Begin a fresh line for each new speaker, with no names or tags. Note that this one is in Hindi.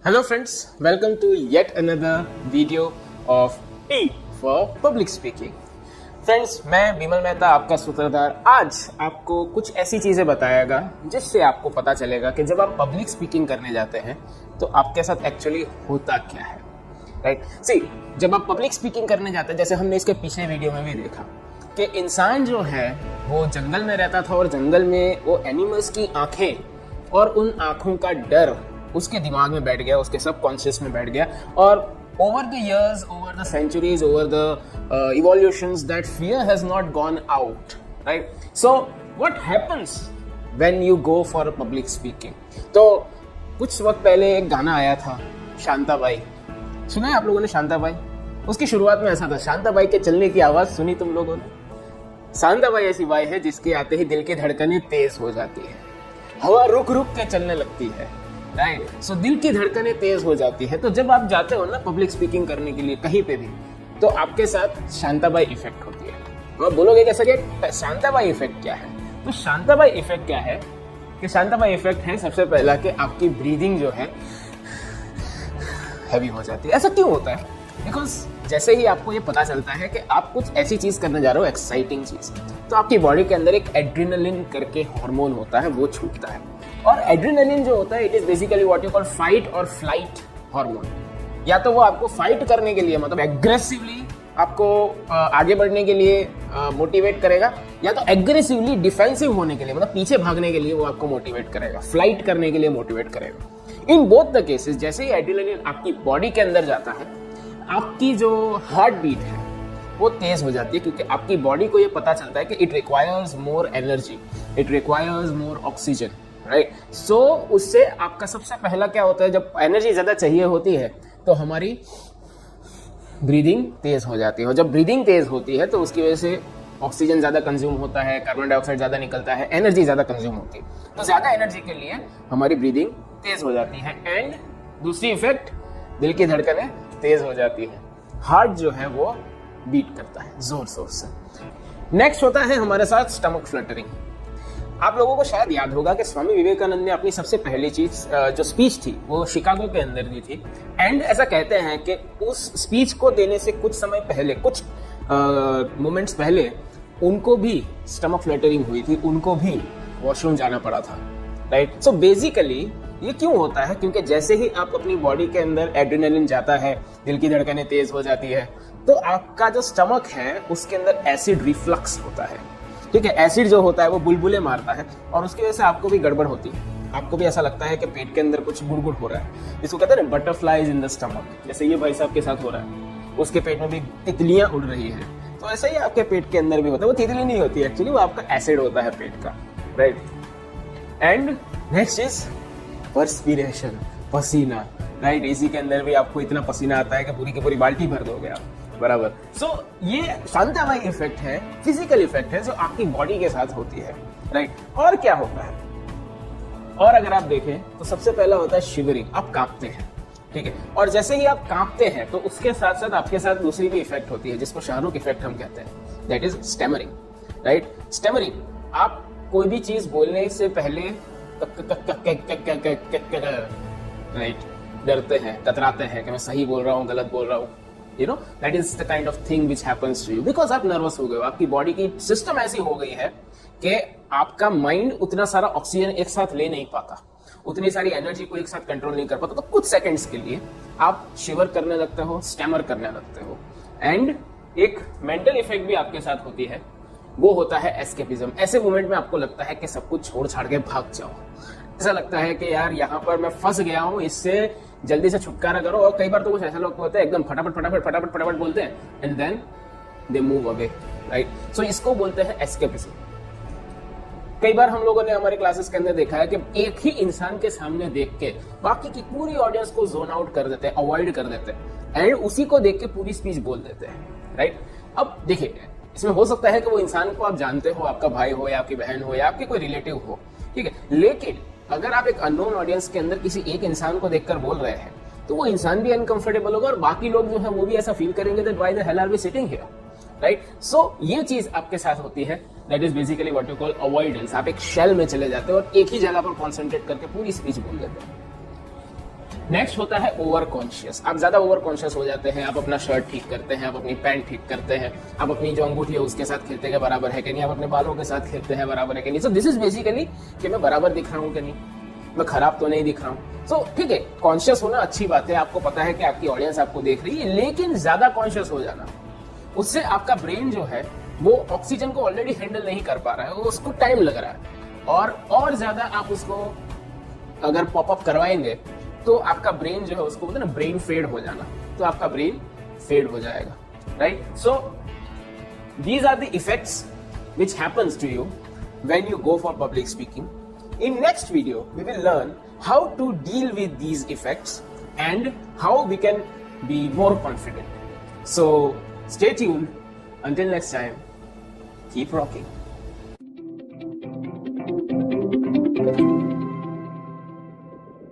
Hello friends, welcome to yet another video of T for Public Speaking. Friends, मैं विमल मेहता आपका सूत्रधार आज आपको कुछ ऐसी चीजें बताएगा जिससे आपको पता चलेगा कि जब आप पब्लिक स्पीकिंग करने जाते हैं तो आपके साथ एक्चुअली होता क्या है, राइट? सी, जब आप पब्लिक स्पीकिंग करने जाते हैं, जैसे हमने इसके पिछले वीडियो में भी देखा कि इंसान जो है वो जंगल में रहता था और जंगल में वो एनिमल्स की आंखें और उन आंखों का डर उसके दिमाग में बैठ गया, उसके सबकॉन्शियस में बैठ गया और over the years, over the centuries, over the evolutions, that fear has not gone out, right? So what happens when you go for a public speaking? तो कुछ वक्त पहले एक गाना आया था शांताबाई, सुना है आप लोगों ने शांताबाई? उसकी शुरुआत में ऐसा था, शांताबाई के चलने की आवाज सुनी तुम लोगों ने? शांताबाई ऐसी बाई है जिसके आते ही दिल की धड़कनें तेज हो जाती है, हवा रुक रुक के चलने लगती है, राइट? सो दिल की धड़कनें तेज हो जाती है। तो जब आप जाते हो ना पब्लिक स्पीकिंग करने के लिए कहीं पे भी, तो आपके साथ शांताबाई इफेक्ट होती है। आप बोलोगे कैसे कि शांताबाई इफेक्ट क्या है? तो शांताबाई इफेक्ट क्या है कि शांताबाई इफेक्ट है सबसे पहला कि आपकी ब्रीदिंग जो है हैवी हो जाती है। ऐसा क्यों होता है? बिकॉज जैसे ही आपको ये पता चलता है कि आप कुछ ऐसी चीज करने जा रहे हो, एक्साइटिंग चीज, तो आपकी बॉडी के अंदर एक एड्रेनलिन करके हार्मोन होता है, वो छूटता है। और एड्रेनलिन जो होता है, it is basically what you call fight और फ्लाइट हार्मोन। या तो वो आपको फाइट करने के लिए, मतलब एग्रेसिवली आपको आगे बढ़ने के लिए मोटिवेट करेगा, या तो एग्रेसिवली डिफेंसिव होने के लिए, मतलब पीछे भागने के लिए वो आपको मोटिवेट करेगा, फ्लाइट करने के लिए मोटिवेट करेगा। इन बोथ द केसेस जैसे ही एड्रेनलिन आपकी बॉडी के अंदर जाता है, आपकी जो हार्ट बीट है वो तेज हो जाती है, क्योंकि आपकी बॉडी को ये पता चलता है कि it requires more energy, it requires more oxygen, right? So उससे आपका सबसे पहला क्या होता है, जब एनर्जी ज्यादा चाहिए होती है तो हमारी ब्रीदिंग तेज हो जाती है, और जब ब्रीदिंग तेज होती है तो उसकी वजह से ऑक्सीजन ज्यादा कंज्यूम होता है, कार्बन डाइऑक्साइड ज्यादा निकलता है, एनर्जी ज्यादा कंज्यूम होती है। तो ज्यादा एनर्जी के लिए हमारी ब्रीदिंग तेज हो जाती है। एंड दूसरी इफेक्ट, दिल की धड़कनें तेज हो जाती है, हार्ट जो है वो बीट करता है जोर जोर से। नेक्स्ट होता है हमारे साथ स्टमक फ्लटरिंग। आप लोगों को शायद याद होगा कि स्वामी विवेकानंद ने अपनी सबसे पहली चीज जो स्पीच थी वो शिकागो के अंदर दी थी। एंड ऐसा कहते हैं कि उस स्पीच को देने से कुछ समय पहले, कुछ मोमेंट्स पहले उनको भी स्टमक फ्लटरिंग हुई थी, उनको भी वॉशरूम जाना पड़ा था, राइट? सो बेसिकली ये क्यों होता है? क्योंकि जैसे ही आप अपनी बॉडी के अंदर एड्रेनलिन जाता है, दिल की धड़कनें तेज हो जाती है, तो आपका जो स्टमक है उसके अंदर एसिड रिफ्लक्स होता है, ठीक है? एसिड जो होता है वो बुलबुले मारता है और उसकी वजह से आपको भी गड़बड़ होती है, आपको भी ऐसा लगता है कि पेट के अंदर कुछ गुड़गुड़ हो रहा है, इसको कहते हैं बटरफ्लाइज इन द स्टमक। जैसे ये भाई साहब के साथ हो रहा है, उसके पेट में भी तितलियां उड़ रही है, तो ऐसा ही आपके पेट के अंदर भी होता है। वो तितली नहीं होती एक्चुअली, वो आपका एसिड होता है पेट का, right? And next is perspiration, पसीना, राइट? इसी के अंदर भी आपको इतना पसीना आता है कि पूरी की पूरी बाल्टी भर दोगे आप, बराबर? सो ये शांताबाई इफेक्ट है, फिजिकल इफेक्ट है जो आपकी बॉडी के साथ होती है, राइट? और क्या होता है? और अगर आप देखें तो सबसे पहला होता है शिवरिंग, आप कांपते हैं, ठीक है? और जैसे ही आप कांपते हैं तो उसके साथ साथ आपके साथ दूसरी भी इफेक्ट होती है जिसको शाहरुख इफेक्ट हम कहते हैं, that is stammering, right? Stammering, आप कोई भी चीज बोलने से पहले राइट डरते हैं, कतराते हैं कि मैं सही बोल रहा हूँ, गलत बोल रहा हूँ, you know, that is the kind of thing which happens to you because आप नर्वस हो गए हो। आपकी बॉडी की सिस्टम ऐसी हो गई है कि आपका माइंड उतना सारा ऑक्सीजन एक साथ ले नहीं पाता, उतनी सारी एनर्जी को एक साथ कंट्रोल नहीं कर पाता, तो कुछ सेकंड्स के लिए आप शिवर करने लगते हो, स्टैमर करने लगते हो। एंड एक मेंटल इफेक्ट भी आपके साथ होती है, वो होता है एस्केपिज्म। ऐसे मोमेंट में आपको लगता है कि सब कुछ छोड़ छाड़ के भाग जाओ, ऐसा लगता है कि यार यहाँ पर मैं फंस गया हूँ, इससे जल्दी से छुटकारा करो। और कई बार तो कुछ ऐसे लोग होते हैं एकदम फटाफट फटाफट फटाफट फटाफट बोलते हैं and then they move away, right? So इसको बोलते हैं एस्केपिज्म। कई बार हम लोगों ने हमारे क्लासेस के अंदर देखा है कि एक ही इंसान के सामने देख के बाकी की पूरी ऑडियंस को जोन आउट कर देते हैं, अवॉइड कर देते हैं, एंड उसी को देख के पूरी स्पीच बोल देते हैं, राइट? अब देखिए, इसमें हो सकता है कि वो इंसान को आप जानते हो, आपका भाई हो या आपकी बहन हो या आपके कोई रिलेटिव हो, ठीक है? लेकिन अगर आप एक अननोन ऑडियंस के अंदर किसी एक इंसान को देखकर बोल रहे हैं तो वो इंसान भी अनकंफर्टेबल होगा और बाकी लोग जो है वो भी ऐसा फील करेंगे that why the hell are we sitting here, right? So ये चीज आपके साथ होती है, that is basically what you call avoidance. आप एक शेल में चले जाते हो और एक ही जगह पर कॉन्सेंट्रेट करके पूरी स्पीच बोल देते हो। नेक्स्ट होता है ओवर कॉन्शियस। आप ज्यादा ओवर कॉन्शियस हो जाते हैं, आप अपना शर्ट ठीक करते हैं, आप अपनी पैंट ठीक करते हैं, आप अपनी जो अंगूठी है उसके साथ खेलते हैं बराबर है कि नहीं, आप अपने बालों के साथ खेलते हैं बराबर है कि नहीं। सो दिस इज बेसिकली कि मैं बराबर दिख रहा हूँ कि नहीं, मैं खराब तो नहीं दिख रहा हूँ। सो ठीक है, कॉन्शियस होना अच्छी बात है, आपको पता है कि आपकी ऑडियंस आपको देख रही है, लेकिन ज्यादा कॉन्शियस हो जाना, उससे आपका ब्रेन जो है वो ऑक्सीजन को ऑलरेडी हैंडल नहीं कर पा रहा है, उसको टाइम लग रहा है, और ज्यादा आप उसको अगर पॉपअप करवाएंगे तो आपका ब्रेन जो है उसको बोलते हैं ना ब्रेन फेड हो जाना, तो आपका ब्रेन फेड हो जाएगा, right. So these are the effects which happens to you when you go for public speaking. In next video we will learn how to deal with these effects and how we can be more confident. So stay tuned. Until next time, keep rocking.